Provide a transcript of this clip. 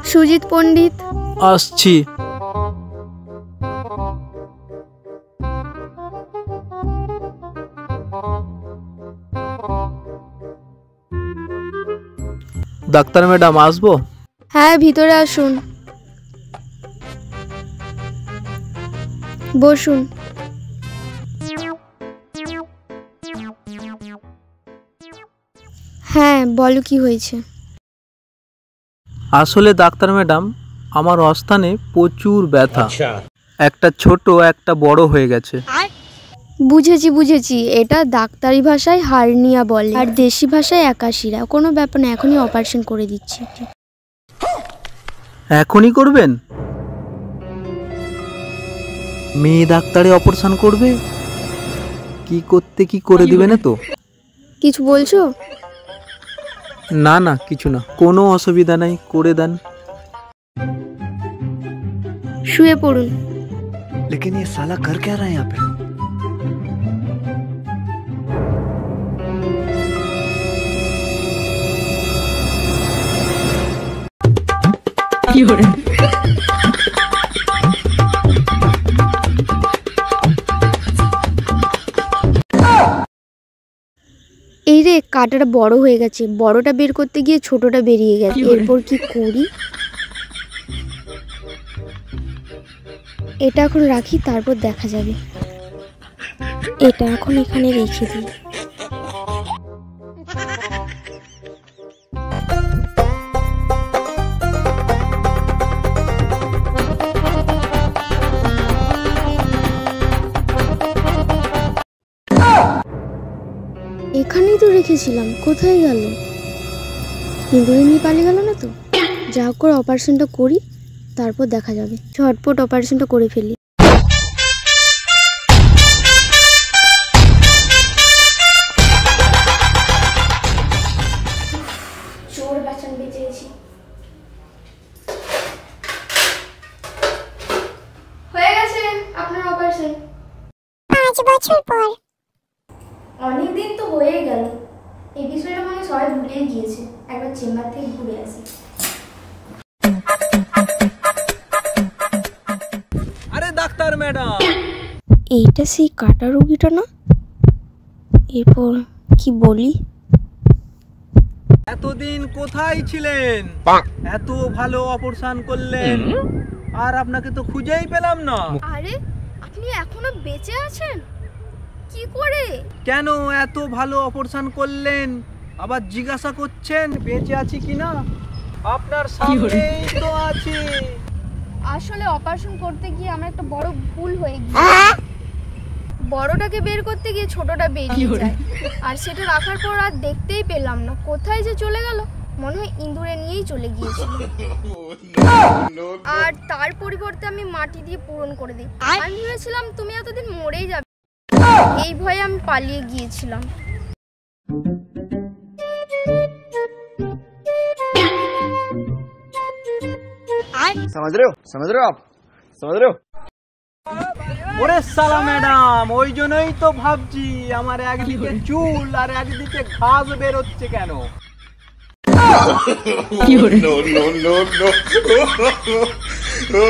সুজিত পণ্ডিত। আসছি। Doctor madam আসবো? হ্যাঁ, ভিতরে আসুন, বসুন। হ্যাঁ, বলো কি হয়েছে? আসলে ডাক্তার ম্যাডাম, আমার অস্থানে প্রচুর ব্যথা। একটা ছোট একটা বড় হয়ে গেছে। বুঝেছি, এটা ডাক্তারি ভাষায় হার্নিয়া বলে, আর দেশি ভাষায় একাশিরা। কোনো ব্যাপার না, এখনই অপারেশন করে দিচ্ছি। এখনই করবেন? মেয়ে ডাক্তারে অপারেশন করবে? কি করে দিবে না তো? কিছু বলছো? না কিছু না, কোনো অসুবিধা নাই, করে দেন। শুয়ে পড়ুন। लेकिन ये साला कर क्या रहा है यहाँ पे? এই রে, কাঁটাটা বড় হয়ে গেছে। বড়টা বের করতে গিয়ে ছোটটা বেরিয়ে গেছে। এরপর কি করি? এটা এখন রাখি, তারপর দেখা যাবে। এটা এখন এখানে রেখে দিই। এখানেই তো রেখেছিলাম, কোথায় গেল? ইঁদুরে নিয়ে পালিয়ে গেল না তো? যা করে অপারেশনটা করি, তারপর দেখা যাবে। ঝটপট অপারেশনটা করে ফেলি। চোর বাঁচান বেঁচেছি। হয়ে গেছে আপনার অপারেশন। 5 বছর পর। অনেকদিন তো হয়ে গেল, এই বিষয়টা মানে সবাই ভুলে গিয়েছে। একবার চেম্বার থেকে ঘুরে আসি। আরে ডাক্তার ম্যাডাম, এইটা সেই কাটা রোগীটা না? এরপর কি বলি? এতদিন কোথায় ছিলেন? এত ভালো অপারেশন করলেন, আর আপনাকে তো খুঁজেই পেলাম না। আরে, আপনি এখনো বেঁচে আছেন? কি করে? কেন এত ভালো অপারেশন করলেন, আবার জিজ্ঞাসা করছেন বেঁচে আছি কিনা? আপনার সামনেই তো আছি। আসলে অপারেশন করতে গিয়ে আমার একটা বড় ভুল হয়ে গিয়েছে। বড়টাকে বের করতে গিয়ে ছোটটা বেরিয়ে যায়, আর সেটা রাখার পর আর দেখতেই পেলাম না। কোথায় যে চলে গেল, মনে হয় ইঁদুরে নিয়েই চলে গিয়েছিল। আর তার পরিবর্তে আমি মাটি দিয়ে পূরণ করে দিই। আমি ভেবেছিলাম তুমি এতদিন মরেই যাবে, এই ভয়ে আমি পালিয়ে গিয়েছিলাম। समझ रहे हो आप? समझ रहे हो? ওরে সালা ম্যাডাম, ওই জন্যই তো ভাবছি আমার একদিকে চুল আর একদিকে ঘাস বেরোচ্ছে কেন। No.